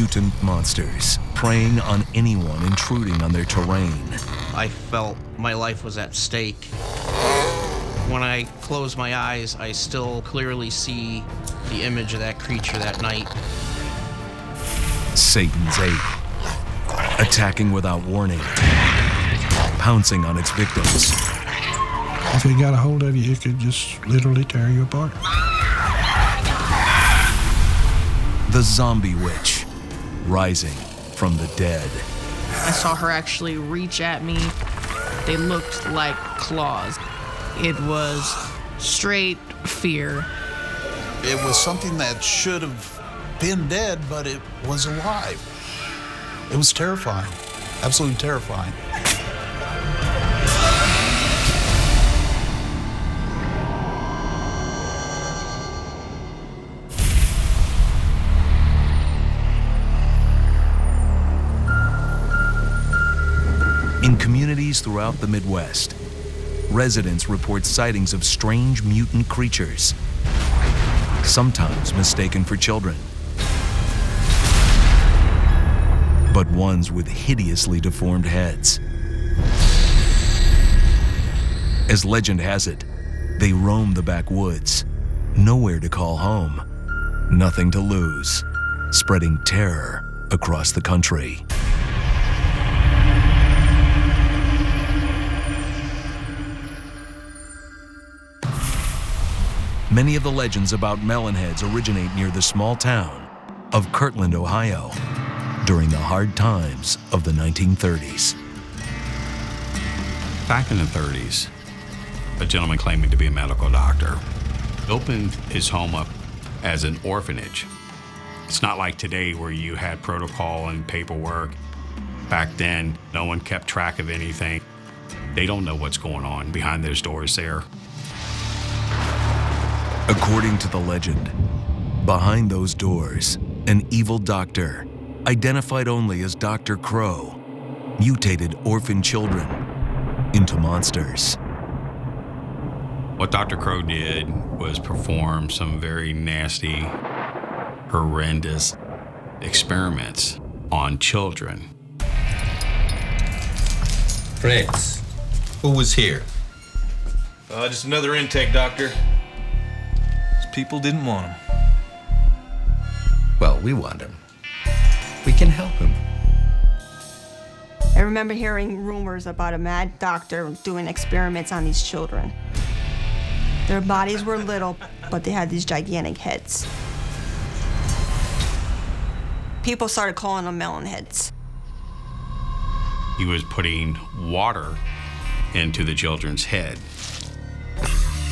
mutant monsters, preying on anyone intruding on their terrain. I felt my life was at stake. When I close my eyes, I still clearly see the image of that creature that night. Satan's ape, attacking without warning, pouncing on its victims. If it got a hold of you, it could just literally tear you apart. The zombie witch, rising from the dead. I saw her actually reach at me. They looked like claws. It was straight fear. It was something that should have been dead, but it was alive. It was terrifying, absolutely terrifying. In communities throughout the Midwest, residents report sightings of strange mutant creatures, sometimes mistaken for children, but ones with hideously deformed heads. As legend has it, they roam the backwoods, nowhere to call home, nothing to lose, spreading terror across the country. Many of the legends about Melonheads originate near the small town of Kirtland, Ohio, during the hard times of the 1930s. Back in the 30s, a gentleman claiming to be a medical doctor opened his home up as an orphanage. It's not like today where you had protocol and paperwork. Back then, no one kept track of anything. They don't know what's going on behind those doors there. According to the legend, behind those doors, an evil doctor, identified only as Dr. Crow, mutated orphan children into monsters. What Dr. Crow did was perform some very nasty, horrendous experiments on children. Fritz, who was here? Just another intake, doctor. People didn't want him. Well, we want him. We can help him. I remember hearing rumors about a mad doctor doing experiments on these children. Their bodies were little, but they had these gigantic heads. People started calling them Melonheads. He was putting water into the children's head,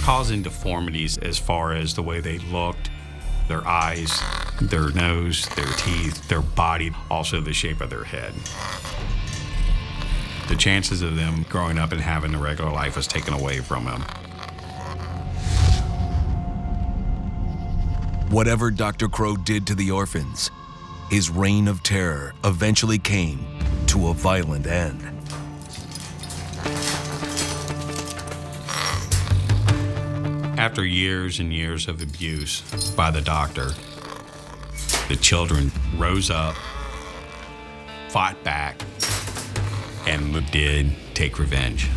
causing deformities as far as the way they looked, their eyes, their nose, their teeth, their body, also the shape of their head. The chances of them growing up and having a regular life was taken away from them. Whatever Dr. Crow did to the orphans, his reign of terror eventually came to a violent end. After years and years of abuse by the doctor, the children rose up, fought back, and did take revenge.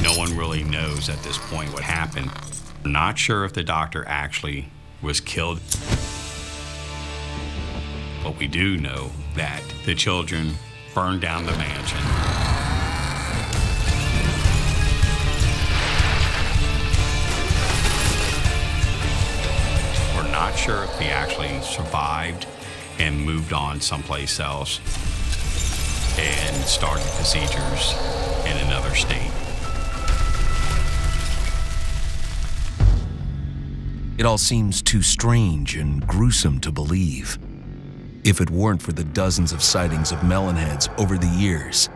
No one really knows at this point what happened. We're not sure if the doctor actually was killed. But we do know that the children burned down the mansion. We're not sure if he actually survived and moved on someplace else and started procedures in another state. It all seems too strange and gruesome to believe. If it weren't for the dozens of sightings of Melonheads over the years,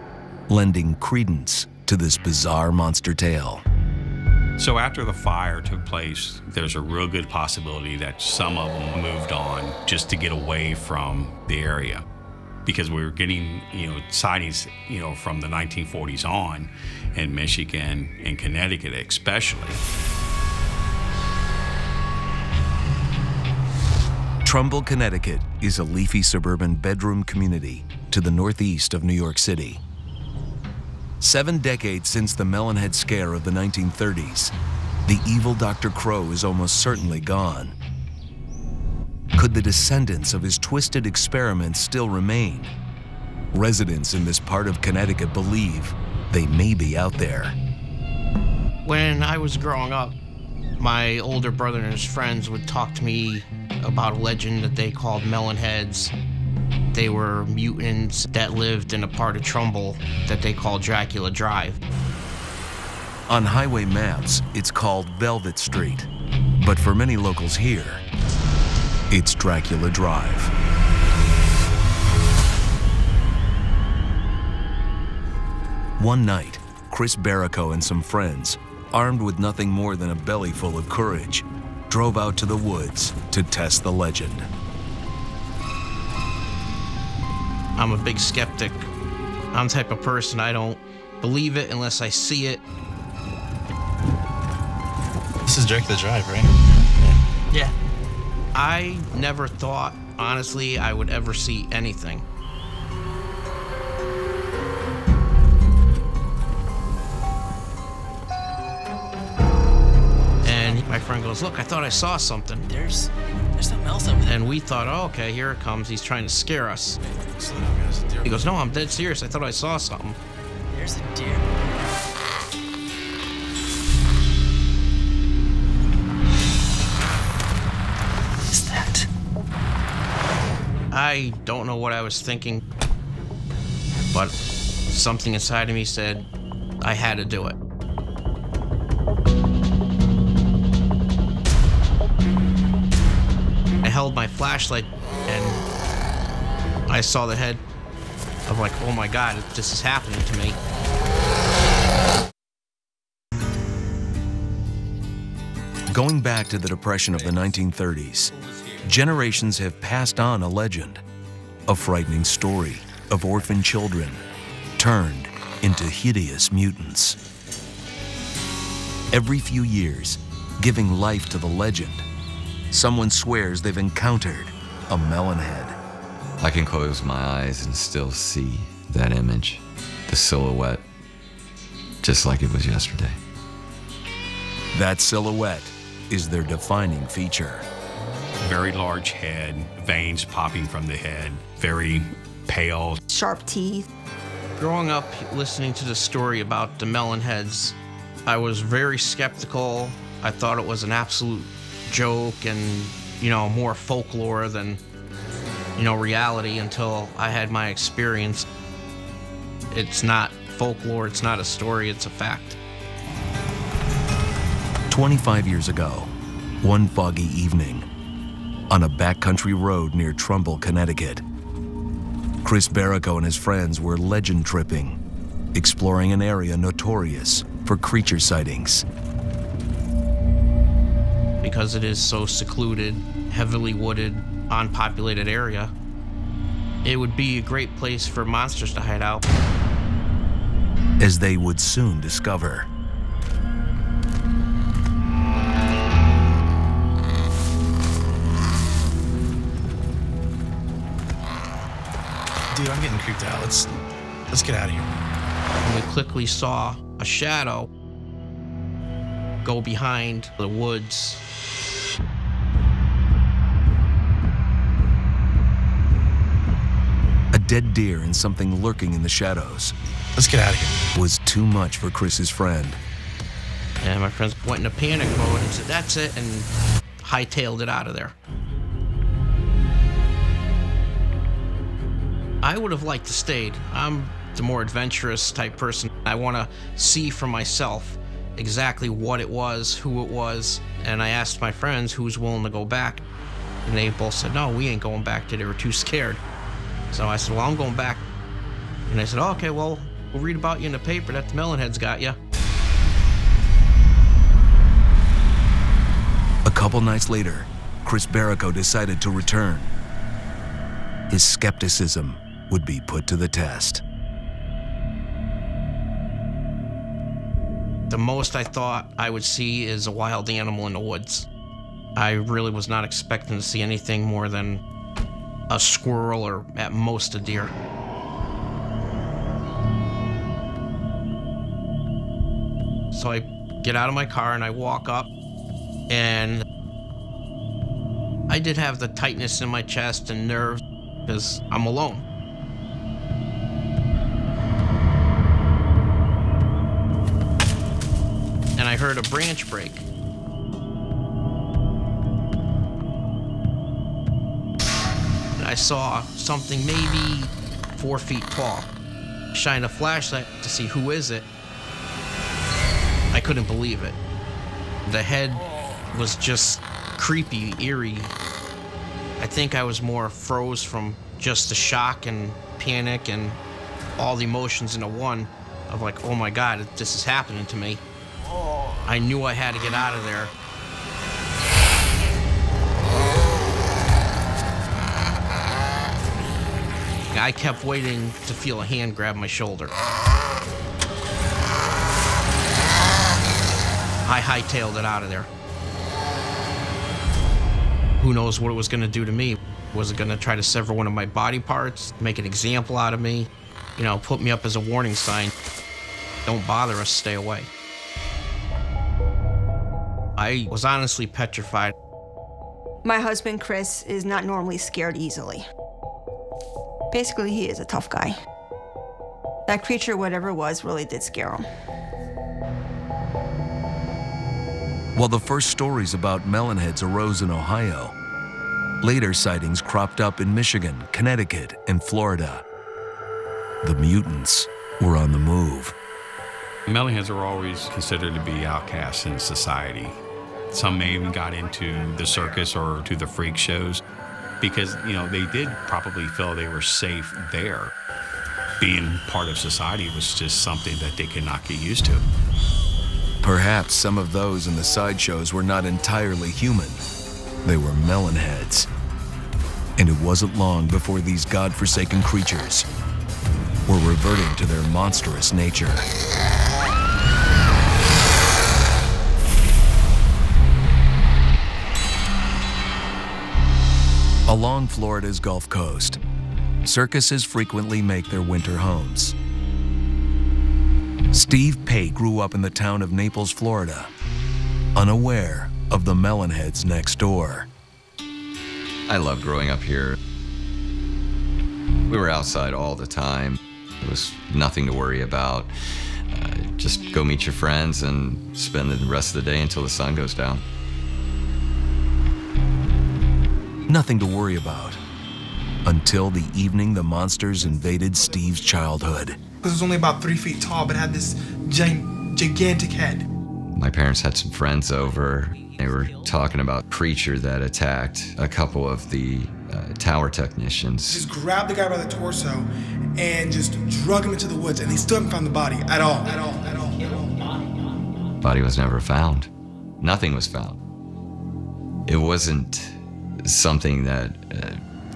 lending credence to this bizarre monster tale. So after the fire took place, there's a real good possibility that some of them moved on just to get away from the area. because we were getting, sightings, from the 1940s on in Michigan and Connecticut especially. Trumbull, Connecticut is a leafy suburban bedroom community to the northeast of New York City. 7 decades since the Melonhead scare of the 1930s, the evil Dr. Crow is almost certainly gone. Could the descendants of his twisted experiments still remain? Residents in this part of Connecticut believe they may be out there. When I was growing up, my older brother and his friends would talk to me about a legend that they called Melonheads. They were mutants that lived in a part of Trumbull that they called Dracula Drive. On highway maps, it's called Velvet Street, but for many locals here, it's Dracula Drive. One night, Chris Barrico and some friends, armed with nothing more than a belly full of courage, drove out to the woods to test the legend. I'm a big skeptic. I'm the type of person, I don't believe it unless I see it. This is Dracula Drive, right? Yeah. I never thought, honestly, I would ever see anything. And my friend goes, look, I thought I saw something. There's something else over there. And we thought, oh, okay, here it comes. He's trying to scare us. He goes, no, I'm dead serious. I thought I saw something. There's a deer. What is that? I don't know what I was thinking, but something inside of me said I had to do it. I held my flashlight and I saw the head. I'm like, oh my God, this is happening to me. Going back to the Depression of the 1930s, generations have passed on a legend, a frightening story of orphan children turned into hideous mutants. Every few years, giving life to the legend, someone swears they've encountered a Melonhead. I can close my eyes and still see that image, the silhouette, just like it was yesterday. That silhouette is their defining feature. Very large head, veins popping from the head, very pale. Sharp teeth. Growing up listening to the story about the Melonheads, I was very skeptical. I thought it was an absolute joke and, more folklore than, reality until I had my experience. It's not folklore, it's not a story, it's a fact. 25 years ago, one foggy evening, on a backcountry road near Trumbull, Connecticut, Chris Barrico and his friends were legend tripping, exploring an area notorious for creature sightings. Because it is so secluded, heavily wooded, unpopulated area, it would be a great place for monsters to hide out. As they would soon discover. Dude, I'm getting creeped out. Let's get out of here. And we quickly saw a shadow go behind the woods. A dead deer and something lurking in the shadows. Let's get out of here. Was too much for Chris's friend. And my friends went into panic mode and said, that's it, and hightailed it out of there. I would have liked to stayed. I'm the more adventurous type person. I want to see for myself exactly what it was, who it was, and I asked my friends who's willing to go back, and they both said, no, we ain't going back there. They were too scared. So I said, well, I'm going back. And they said, oh, okay, well, we'll read about you in the paper that the Melonheads got you. A couple nights later, Chris Barrico decided to return. His skepticism would be put to the test. The most I thought I would see is a wild animal in the woods. I really was not expecting to see anything more than a squirrel or at most a deer. So I get out of my car and I walk up, and I did have the tightness in my chest and nerves because I'm alone. And I heard a branch break. I saw something maybe 4 feet tall. Shine a flashlight to see who is it. I couldn't believe it. The head was just creepy, eerie. I think I was more froze from just the shock and panic and all the emotions into one of like, oh my God, this is happening to me. I knew I had to get out of there. I kept waiting to feel a hand grab my shoulder. I hightailed it out of there. Who knows what it was gonna do to me? Was it gonna try to sever one of my body parts, make an example out of me? You know, put me up as a warning sign. Don't bother us, stay away. I was honestly petrified. My husband, Chris, is not normally scared easily. Basically, he is a tough guy. That creature, whatever it was, really did scare him. While the first stories about Melonheads arose in Ohio, later sightings cropped up in Michigan, Connecticut, and Florida. The mutants were on the move. Melonheads are always considered to be outcasts in society. Some may even got into the circus or to the freak shows because, you know, they did probably feel they were safe there. Being part of society was just something that they could not get used to. Perhaps some of those in the sideshows were not entirely human. They were Melonheads. And it wasn't long before these godforsaken creatures were reverting to their monstrous nature. Along Florida's Gulf Coast, circuses frequently make their winter homes. Steve Pate grew up in the town of Naples, Florida, unaware of the Melonheads next door. I loved growing up here. We were outside all the time. There was nothing to worry about. Just go meet your friends and spend the rest of the day until the sun goes down. Nothing to worry about. Until the evening the monsters invaded Steve's childhood. This was only about 3 feet tall, but had this gigantic head. My parents had some friends over. They were talking about a creature that attacked a couple of the tower technicians. Just grabbed the guy by the torso and just drug him into the woods, and they still haven't found the body at all. Body was never found. Nothing was found. It wasn't something that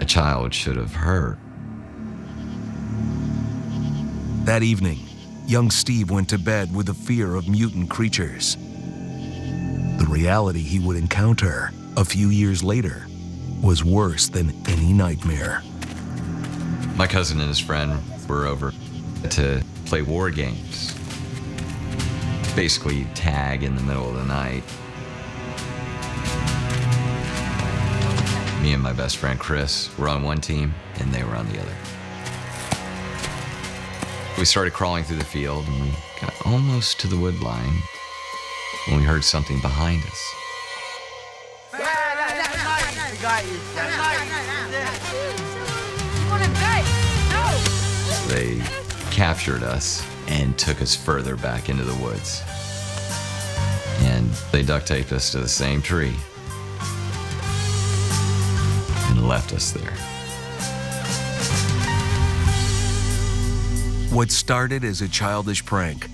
a child should have heard. That evening, young Steve went to bed with the fear of mutant creatures. The reality he would encounter a few years later was worse than any nightmare. My cousin and his friend were over to play war games. Basically tag in the middle of the night. Me and my best friend Chris were on one team and they were on the other. We started crawling through the field and we got almost to the wood line when we heard something behind us. They captured us and took us further back into the woods. And they duct taped us to the same tree and left us there. What started as a childish prank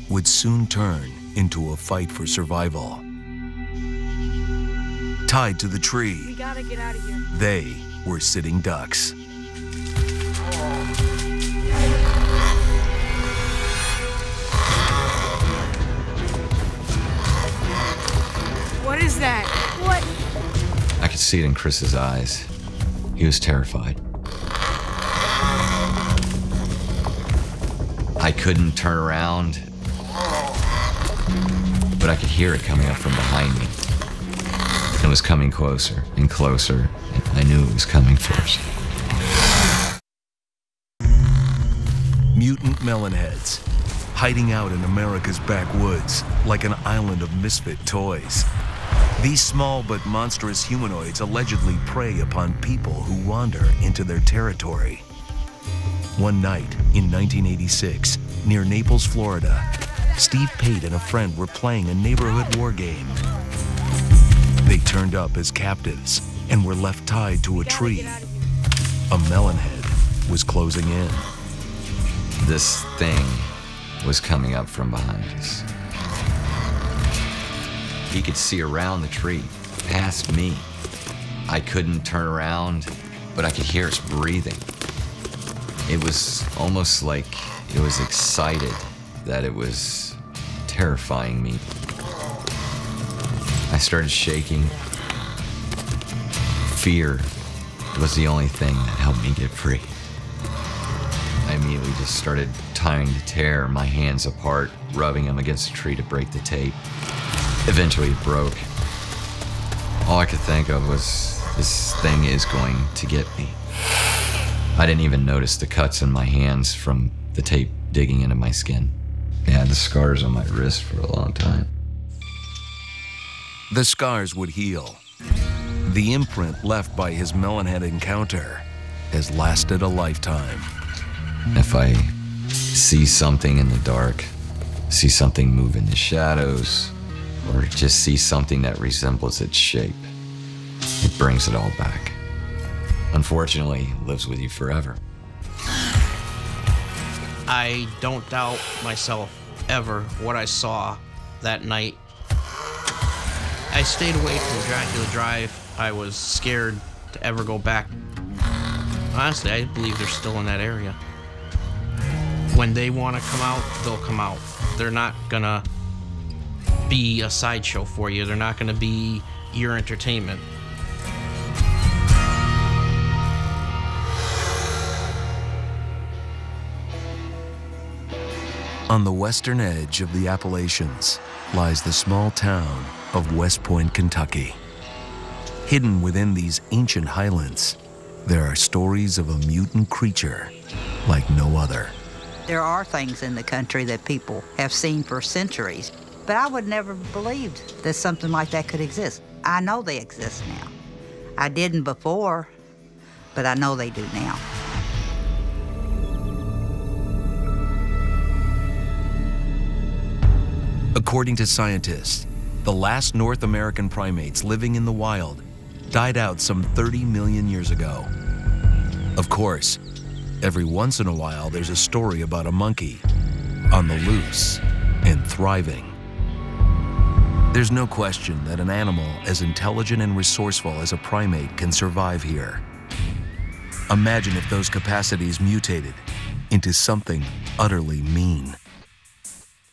would soon turn into a fight for survival. Tied to the tree, We gotta get out of here. they were sitting ducks. What is that? What? I could see it in Chris's eyes. He was terrified. I couldn't turn around, but I could hear it coming up from behind me. It was coming closer and closer, and I knew it was coming first. Mutant Melonheads, hiding out in America's backwoods like an island of misfit toys. These small but monstrous humanoids allegedly prey upon people who wander into their territory. One night in 1986, near Naples, Florida, Steve Pate and a friend were playing a neighborhood war game. They turned up as captives and were left tied to a tree. A melonhead was closing in. This thing was coming up from behind us. He could see around the tree, past me. I couldn't turn around, but I could hear us breathing. It was almost like it was excited that it was terrifying me. I started shaking. Fear was the only thing that helped me get free. I immediately just started trying to tear my hands apart, rubbing them against the tree to break the tape. Eventually it broke. All I could think of was, this thing is going to get me. I didn't even notice the cuts in my hands from the tape digging into my skin. I had the scars on my wrist for a long time. The scars would heal. The imprint left by his melonhead encounter has lasted a lifetime. If I see something in the dark, see something move in the shadows, or just see something that resembles its shape, it brings it all back. Unfortunately, it lives with you forever. I don't doubt myself ever what I saw that night. I stayed away from Dracula Drive. I was scared to ever go back. Honestly, I believe they're still in that area. When they want to come out, they'll come out. They're not gonna be a sideshow for you. They're not gonna be your entertainment. On the western edge of the Appalachians lies the small town of West Point, Kentucky. Hidden within these ancient highlands, there are stories of a mutant creature like no other. There are things in the country that people have seen for centuries, but I would never have believed that something like that could exist. I know they exist now. I didn't before, but I know they do now. According to scientists, the last North American primates living in the wild died out some 30 million years ago. Of course, every once in a while there's a story about a monkey on the loose and thriving. There's no question that an animal as intelligent and resourceful as a primate can survive here. Imagine if those capacities mutated into something utterly mean.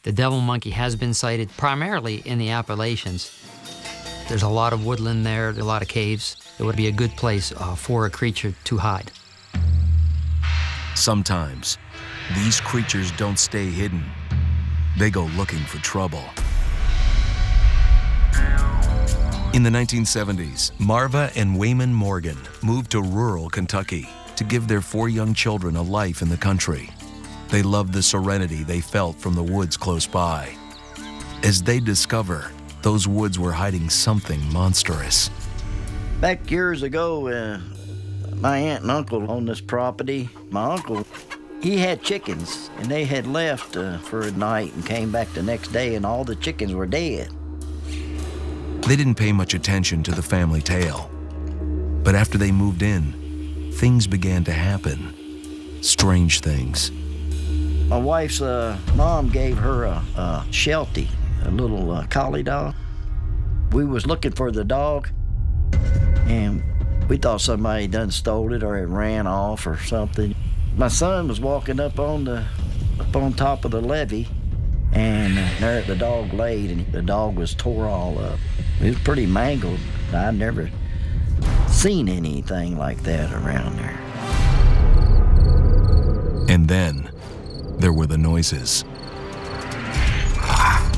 The devil monkey has been sighted primarily in the Appalachians. There's a lot of woodland there, a lot of caves. It would be a good place for a creature to hide. Sometimes, these creatures don't stay hidden. They go looking for trouble. In the 1970s, Marva and Wayman Morgan moved to rural Kentucky to give their 4 young children a life in the country. They loved the serenity they felt from the woods close by. As they discover, those woods were hiding something monstrous. Back years ago, my aunt and uncle owned this property. My uncle, he had chickens, and they had left for a night and came back the next day, and all the chickens were dead. They didn't pay much attention to the family tale. But after they moved in, things began to happen. Strange things. My wife's mom gave her a Sheltie, a little collie dog. We was looking for the dog, and we thought somebody done stole it or it ran off or something. My son was walking up on top of the levee, and there the dog laid, and the dog was tore all up. It was pretty mangled. I'd never seen anything like that around there. And then there were the noises.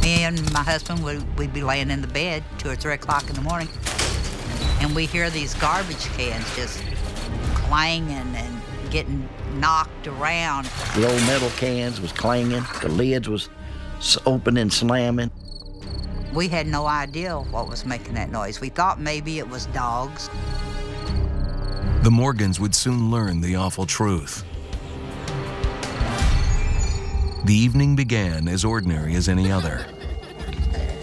Me and my husband, we'd be laying in the bed 2 or 3 o'clock in the morning, and we hear these garbage cans just clanging and getting knocked around. The old metal cans was clanging. The lids was opening, slamming. We had no idea what was making that noise. We thought maybe it was dogs. The Morgans would soon learn the awful truth. The evening began as ordinary as any other.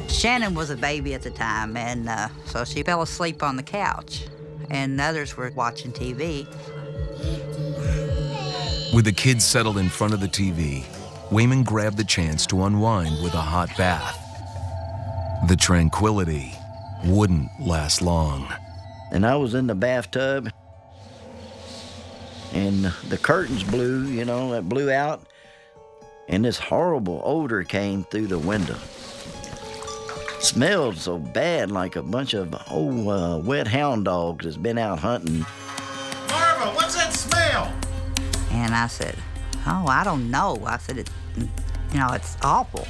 Shannon was a baby at the time, and so she fell asleep on the couch, and others were watching TV. With the kids settled in front of the TV, Wayman grabbed the chance to unwind with a hot bath. The tranquility wouldn't last long. And I was in the bathtub, and the curtains blew, you know, it blew out, and this horrible odor came through the window. It smelled so bad, like a bunch of old wet hound dogs that's been out hunting. Marva, what's that smell? And I said, oh, I don't know. I said, it's awful.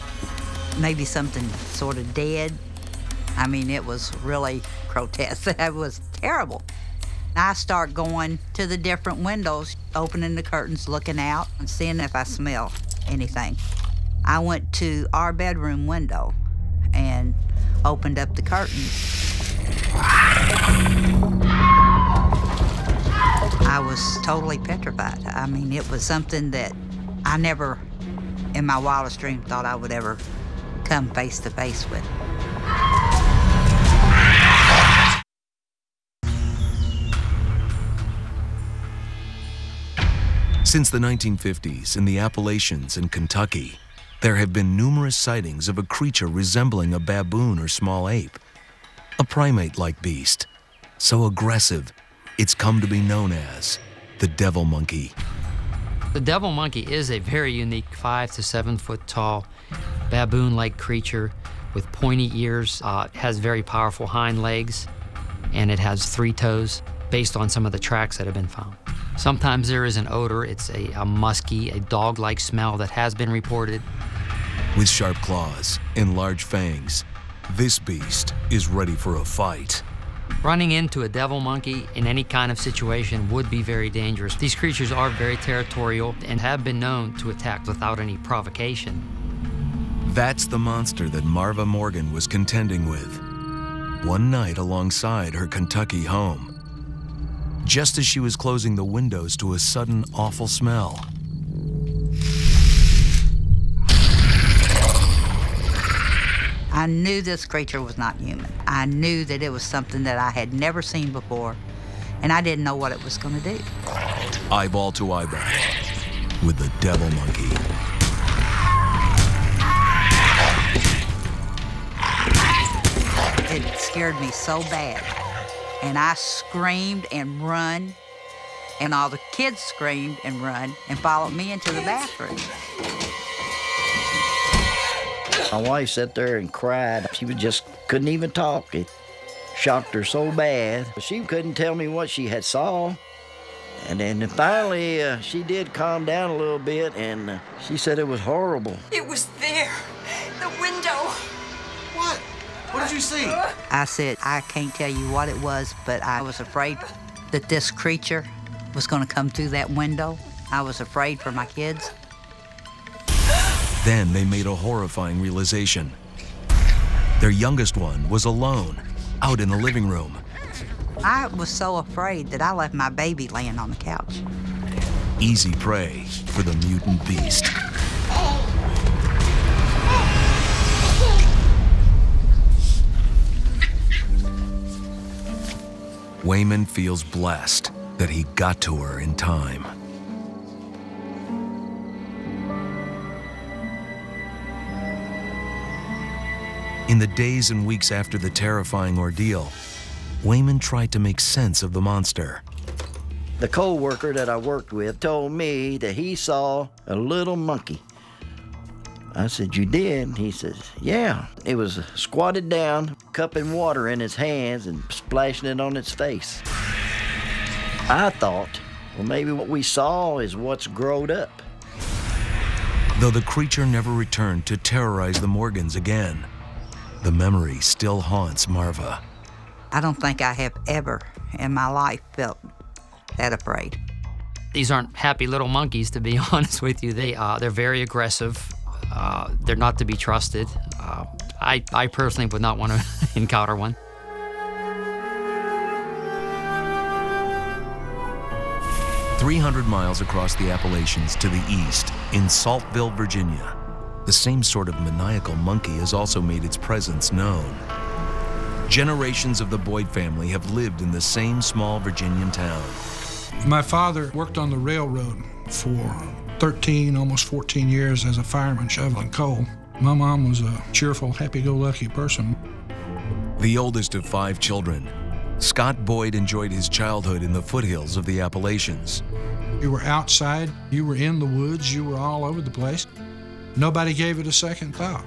Maybe something sort of dead. I mean, it was really grotesque. It was terrible. I start going to the different windows, opening the curtains, looking out, and seeing if I smell anything. I went to our bedroom window and opened up the curtains. I was totally petrified. I mean, it was something that I never, in my wildest dream, thought I would ever come face to face with. Since the 1950s, in the Appalachians and Kentucky, there have been numerous sightings of a creature resembling a baboon or small ape, a primate-like beast, so aggressive it's come to be known as the devil monkey. The devil monkey is a very unique 5 to 7 foot tall baboon-like creature with pointy ears. It has very powerful hind legs, and it has 3 toes based on some of the tracks that have been found. Sometimes there is an odor. It's a musky, a dog-like smell that has been reported. With sharp claws and large fangs, this beast is ready for a fight. Running into a devil monkey in any kind of situation would be very dangerous. These creatures are very territorial and have been known to attack without any provocation. That's the monster that Marva Morgan was contending with one night alongside her Kentucky home, just as she was closing the windows to a sudden awful smell. I knew this creature was not human. I knew that it was something that I had never seen before, and I didn't know what it was going to do. Eyeball to eyeball with the devil monkey. It scared me so bad, and I screamed and run, and all the kids screamed and run and followed me into the bathroom. My wife sat there and cried. She just couldn't even talk. It shocked her so bad. She couldn't tell me what she had saw. And then finally, she did calm down a little bit, and she said it was horrible. It was there, the window. What? What did you see? I said, I can't tell you what it was, but I was afraid that this creature was going to come through that window. I was afraid for my kids. Then they made a horrifying realization. Their youngest one was alone, out in the living room. I was so afraid that I left my baby laying on the couch. Easy prey for the mutant beast. Wayman feels blessed that he got to her in time. In the days and weeks after the terrifying ordeal, Wayman tried to make sense of the monster. The co-worker that I worked with told me that he saw a little monkey. I said, "You did?" He says, "Yeah." It was squatted down, cupping water in its hands and splashing it on its face. I thought, well, maybe what we saw is what's growed up. Though the creature never returned to terrorize the Morgans again, the memory still haunts Marva. I don't think I have ever in my life felt that afraid. These aren't happy little monkeys, to be honest with you. They're very aggressive. They're not to be trusted. I personally would not want to encounter one. "300 miles across the Appalachians to the east, in Saltville, Virginia, the same sort of maniacal monkey has also made its presence known. Generations of the Boyd family have lived in the same small Virginian town. My father worked on the railroad for 13, almost 14 years as a fireman shoveling coal. My mom was a cheerful, happy-go-lucky person. The oldest of 5 children, Scott Boyd enjoyed his childhood in the foothills of the Appalachians. You were outside, you were in the woods, you were all over the place. Nobody gave it a second thought.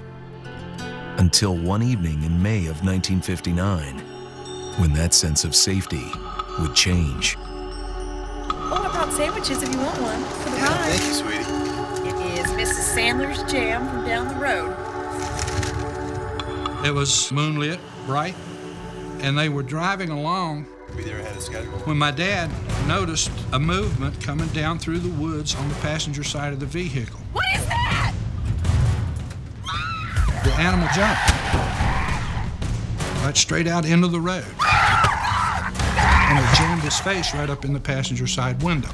Until one evening in May of 1959, when that sense of safety would change. Oh, I brought sandwiches if you want one for the ride. Thank you, sweetie. It is Mrs. Sandler's Jam from down the road. It was moonlit, bright, and they were driving along Be there ahead of schedule. when my dad noticed a movement coming down through the woods on the passenger side of the vehicle. What is that? The animal jumped right straight out into the road, and it jammed his face right up in the passenger side window.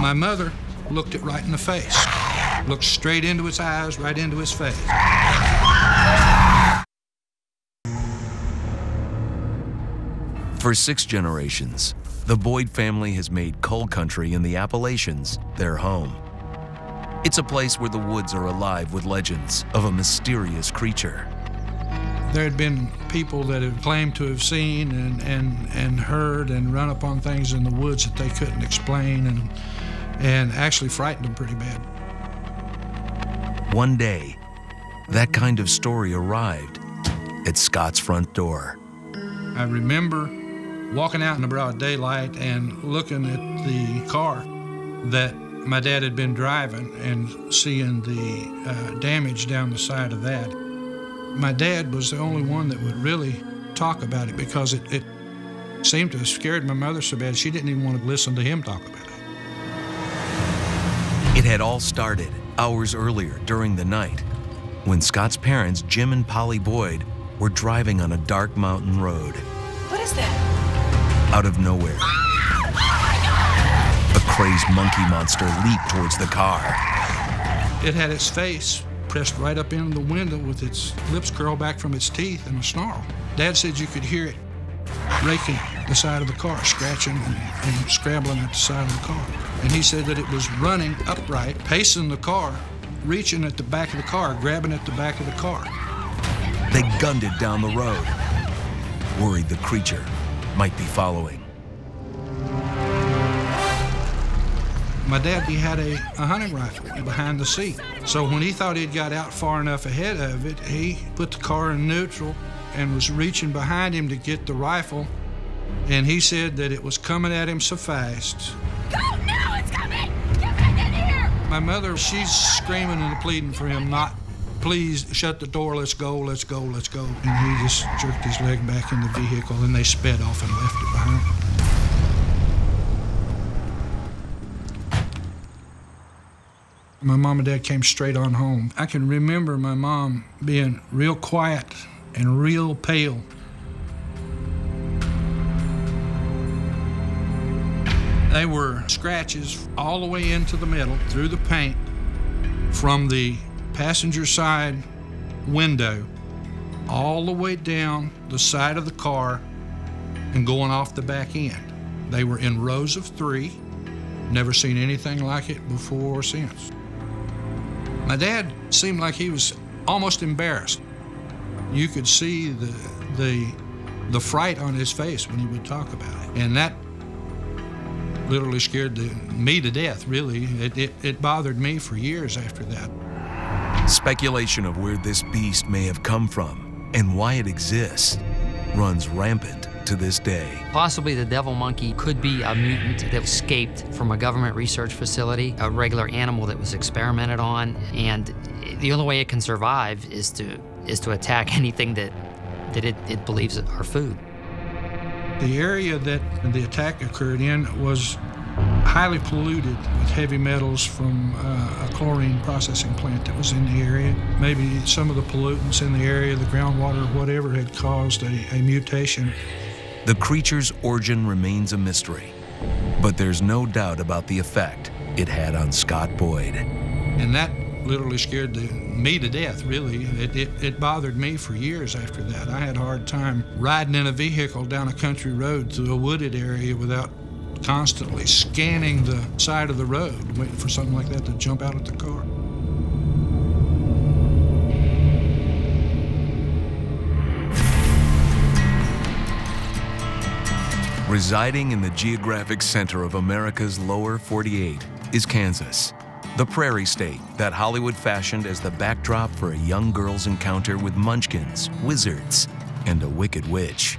My mother looked it right in the face, looked straight into its eyes, right into his face. For 6 generations, the Boyd family has made coal country in the Appalachians their home. It's a place where the woods are alive with legends of a mysterious creature. There had been people that had claimed to have seen and heard and run upon things in the woods that they couldn't explain and actually frightened them pretty bad. One day, that kind of story arrived at Scott's front door. I remember walking out in the broad daylight and looking at the car that my dad had been driving and seeing the damage down the side of that. My dad was the only one that would really talk about it because it seemed to have scared my mother so bad she didn't even want to listen to him talk about it. It had all started hours earlier during the night when Scott's parents, Jim and Polly Boyd, were driving on a dark mountain road. What is that? Out of nowhere, a crazed monkey monster leaped towards the car. It had its face pressed right up into the window with its lips curled back from its teeth and a snarl. Dad said you could hear it raking the side of the car, scratching and scrabbling at the side of the car. And he said that it was running upright, pacing the car, reaching at the back of the car, grabbing at the back of the car. They gunned it down the road, worried the creature might be following. My dad, he had a hunting rifle behind the seat. So when he thought he'd got out far enough ahead of it, he put the car in neutral and was reaching behind him to get the rifle. And he said that it was coming at him so fast. Go now, it's coming! Get back in here! My mother, she's screaming and pleading for him not, please shut the door, let's go, let's go, let's go. And he just jerked his leg back in the vehicle and they sped off and left it behind. My mom and dad came straight on home. I can remember my mom being real quiet and real pale. They were scratches all the way into the middle, through the paint, from the passenger side window, all the way down the side of the car and going off the back end. They were in rows of 3. Never seen anything like it before or since. My dad seemed like he was almost embarrassed. You could see the fright on his face when he would talk about it. And that literally scared me to death, really. It bothered me for years after that. Speculation of where this beast may have come from and why it exists runs rampant to this day. Possibly the devil monkey could be a mutant that escaped from a government research facility, a regular animal that was experimented on, and the only way it can survive is to attack anything that it believes are food. The area that the attack occurred in was highly polluted with heavy metals from a chlorine processing plant that was in the area. Maybe some of the pollutants in the area, the groundwater, whatever, had caused a mutation. The creature's origin remains a mystery, but there's no doubt about the effect it had on Scott Boyd. And that literally scared me to death, really. It bothered me for years after that. I had a hard time riding in a vehicle down a country road through a wooded area without constantly scanning the side of the road, waiting for something like that to jump out at the car. Residing in the geographic center of America's lower 48 is Kansas, the prairie state that Hollywood fashioned as the backdrop for a young girl's encounter with munchkins, wizards, and a wicked witch.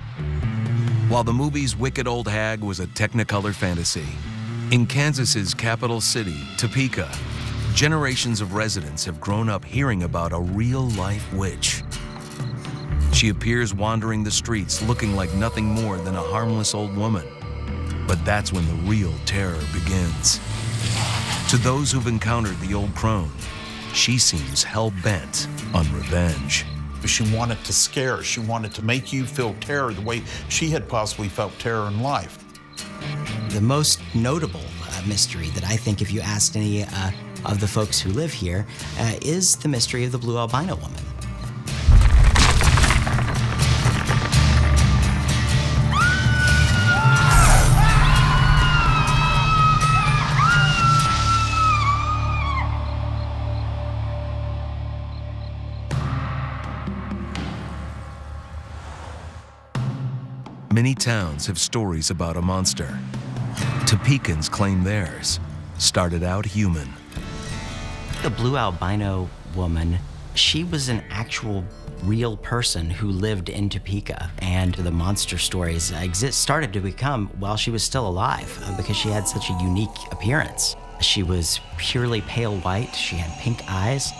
While the movie's Wicked Old Hag was a Technicolor fantasy, in Kansas's capital city, Topeka, generations of residents have grown up hearing about a real-life witch. She appears wandering the streets looking like nothing more than a harmless old woman. But that's when the real terror begins. To those who've encountered the old crone, she seems hell-bent on revenge. She wanted to scare, she wanted to make you feel terror the way she had possibly felt terror in life. The most notable mystery that I think if you asked any of the folks who live here is the mystery of the Blue Albino Woman. Many towns have stories about a monster. Topekans claim theirs started out human. The Blue Albino Woman, she was an actual real person who lived in Topeka, and the monster stories started to become while she was still alive because she had such a unique appearance. She was purely pale white, she had pink eyes,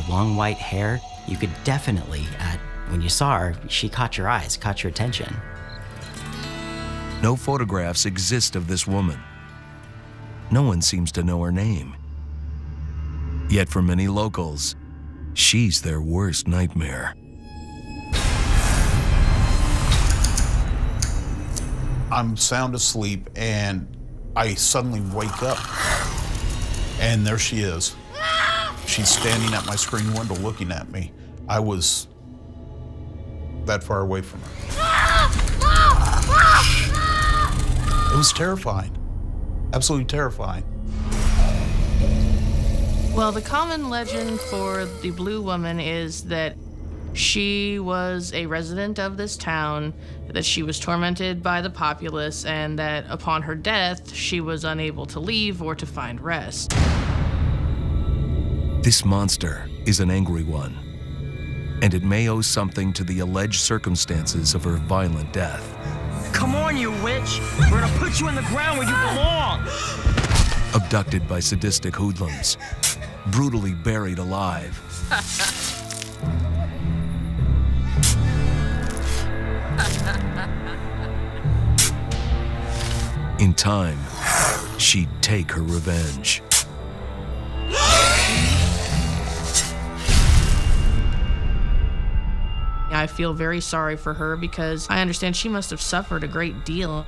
long white hair. You could definitely, when you saw her, she caught your eyes, caught your attention. No photographs exist of this woman. No one seems to know her name. Yet for many locals, she's their worst nightmare. I'm sound asleep and I suddenly wake up and there she is. She's standing at my screen window looking at me. I was that far away from her. It was terrifying, absolutely terrifying. Well, the common legend for the Blue Woman is that she was a resident of this town, that she was tormented by the populace, and that upon her death, she was unable to leave or to find rest. This monster is an angry one, and it may owe something to the alleged circumstances of her violent death. Come on, you witch! We're gonna put you in the ground where you belong! Abducted by sadistic hoodlums, brutally buried alive. In time, she'd take her revenge. I feel very sorry for her because I understand she must have suffered a great deal.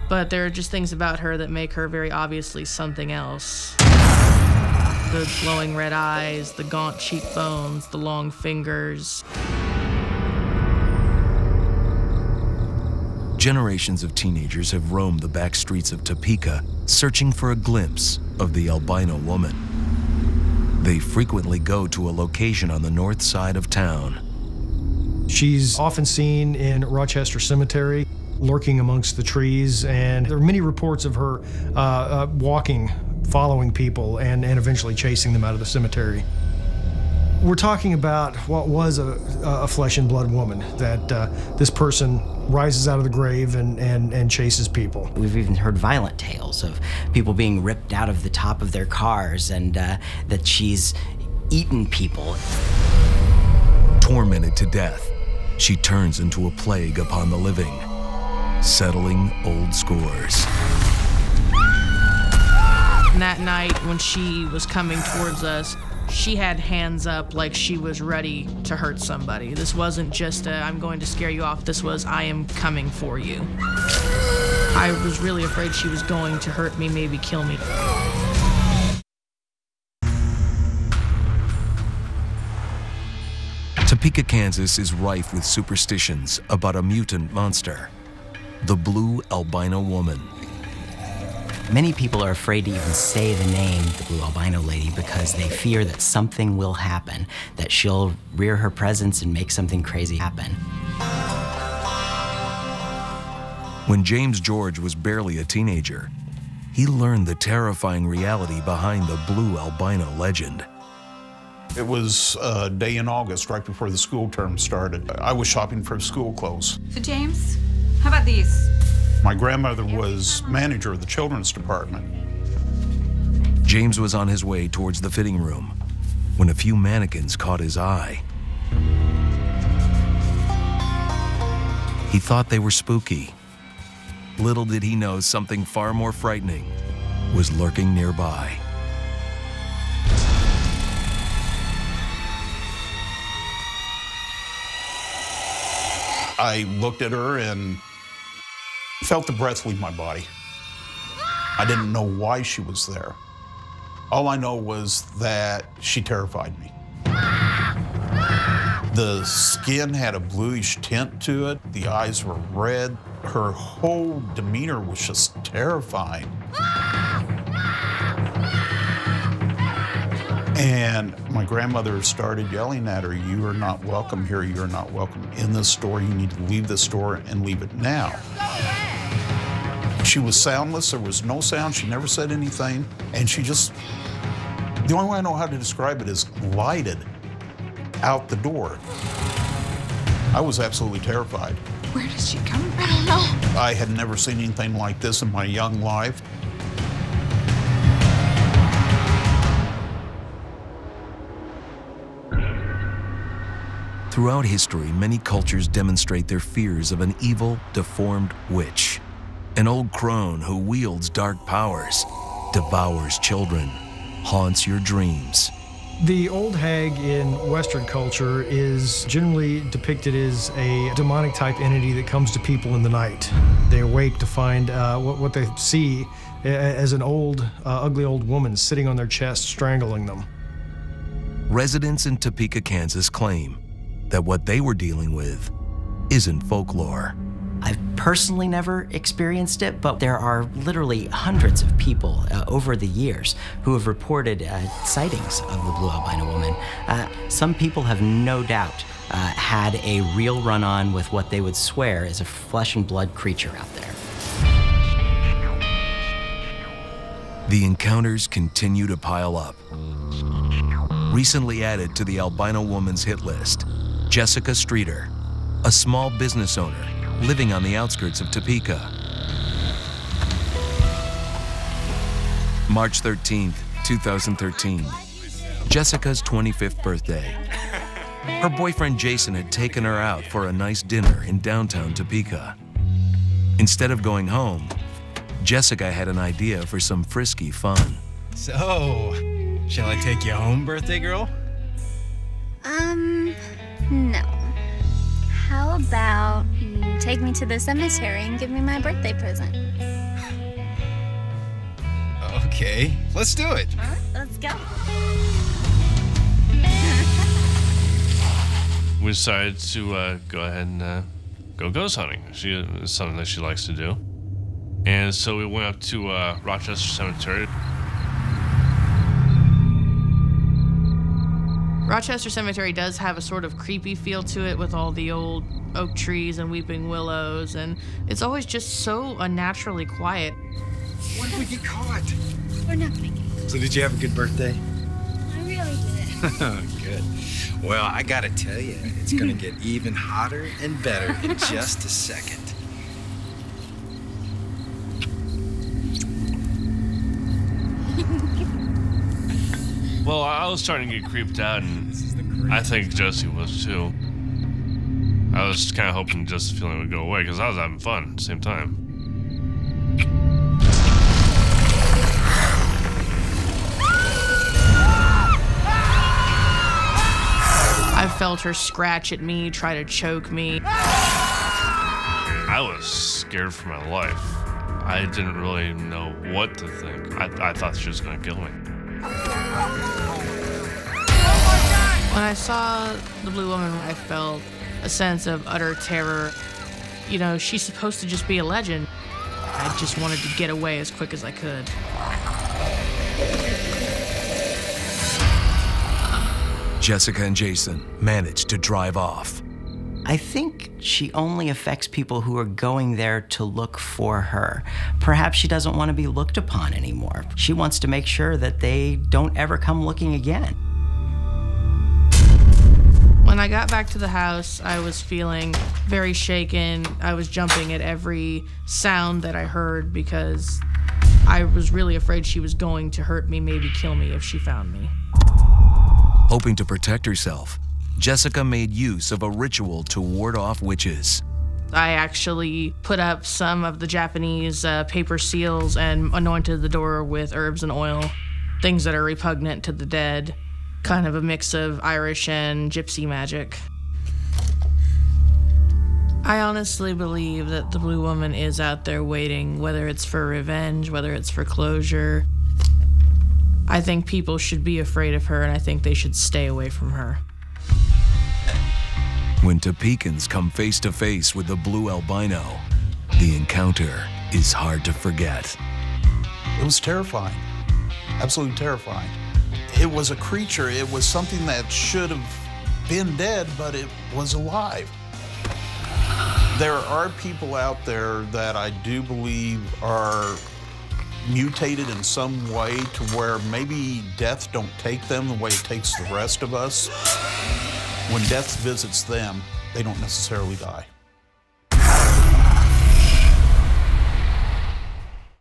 But there are just things about her that make her very obviously something else. The glowing red eyes, the gaunt cheekbones, the long fingers. Generations of teenagers have roamed the back streets of Topeka, searching for a glimpse of the albino woman. They frequently go to a location on the north side of town. She's often seen in Rochester Cemetery, lurking amongst the trees, and there are many reports of her walking, following people, and eventually chasing them out of the cemetery. We're talking about what was a flesh and blood woman, that this person rises out of the grave and chases people. We've even heard violent tales of people being ripped out of the top of their cars, and that she's eaten people. Tormented to death, she turns into a plague upon the living, settling old scores. And that night when she was coming towards us, she had hands up like she was ready to hurt somebody. This wasn't just I'm going to scare you off. This was, I am coming for you. I was really afraid she was going to hurt me, maybe kill me. Topeka, Kansas is rife with superstitions about a mutant monster, the Blue Albino Woman. Many people are afraid to even say the name, the Blue Albino Lady, because they fear that something will happen, that she'll rear her presence and make something crazy happen. When James George was barely a teenager, he learned the terrifying reality behind the Blue Albino legend. It was a day in August, right before the school term started. I was shopping for school clothes. So James, how about these? My grandmother was manager of the children's department. James was on his way towards the fitting room when a few mannequins caught his eye. He thought they were spooky. Little did he know something far more frightening was lurking nearby. I looked at her and felt the breath leave my body. I didn't know why she was there. All I know was that she terrified me. The skin had a bluish tint to it. The eyes were red. Her whole demeanor was just terrifying. And my grandmother started yelling at her, "You are not welcome here. You are not welcome in this store. You need to leave the store and leave it now." She was soundless. There was no sound. She never said anything. And she just, the only way I know how to describe it is glided out the door. I was absolutely terrified. Where did she come from? I don't know. I had never seen anything like this in my young life. Throughout history, many cultures demonstrate their fears of an evil, deformed witch. An old crone who wields dark powers, devours children, haunts your dreams. The Old Hag in Western culture is generally depicted as a demonic type entity that comes to people in the night. They awake to find what they see as an old, ugly old woman sitting on their chest, strangling them. Residents in Topeka, Kansas claim that what they were dealing with isn't folklore. I've personally never experienced it, but there are literally hundreds of people over the years who have reported sightings of the Blue Albino Woman. Some people have no doubt had a real run-on with what they would swear is a flesh and blood creature out there. The encounters continue to pile up. Recently added to the albino woman's hit list, Jessica Streeter, a small business owner living on the outskirts of Topeka. March 13th, 2013, Jessica's 25th birthday. Her boyfriend Jason had taken her out for a nice dinner in downtown Topeka. Instead of going home, Jessica had an idea for some frisky fun. So, shall I take you home, birthday girl? No. How about you take me to the cemetery and give me my birthday present? Okay, let's do it. All right, let's go. We decided to go ahead and go ghost hunting. It's something that she likes to do. And so we went up to Rochester Cemetery. Rochester Cemetery does have a sort of creepy feel to it with all the old oak trees and weeping willows, and it's always just so unnaturally quiet. What if we get caught? We're not gonna get. So did you have a good birthday? I really did. Good. Well, I gotta tell you, it's gonna get even hotter and better in just a second. Well, I was starting to get creeped out, and I think Jesse was too. I was kind of hoping just the feeling would go away, because I was having fun at the same time. I felt her scratch at me, try to choke me. I was scared for my life. I didn't really know what to think. I thought she was going to kill me. When I saw the Blue Woman, I felt a sense of utter terror. You know, she's supposed to just be a legend. I just wanted to get away as quick as I could. Jessica and Jason managed to drive off. I think she only affects people who are going there to look for her. Perhaps she doesn't want to be looked upon anymore. She wants to make sure that they don't ever come looking again. When I got back to the house, I was feeling very shaken. I was jumping at every sound that I heard because I was really afraid she was going to hurt me, maybe kill me if she found me. Hoping to protect herself, Jessica made use of a ritual to ward off witches. I actually put up some of the Japanese paper seals and anointed the door with herbs and oil, things that are repugnant to the dead, kind of a mix of Irish and gypsy magic. I honestly believe that the Blue Woman is out there waiting, whether it's for revenge, whether it's for closure. I think people should be afraid of her, and I think they should stay away from her. When Topekans come face to face with the Blue Albino, the encounter is hard to forget. It was terrifying, absolutely terrifying. It was a creature, it was something that should have been dead, but it was alive. There are people out there that I do believe are mutated in some way to where maybe death don't take them the way it takes the rest of us. When death visits them, they don't necessarily die.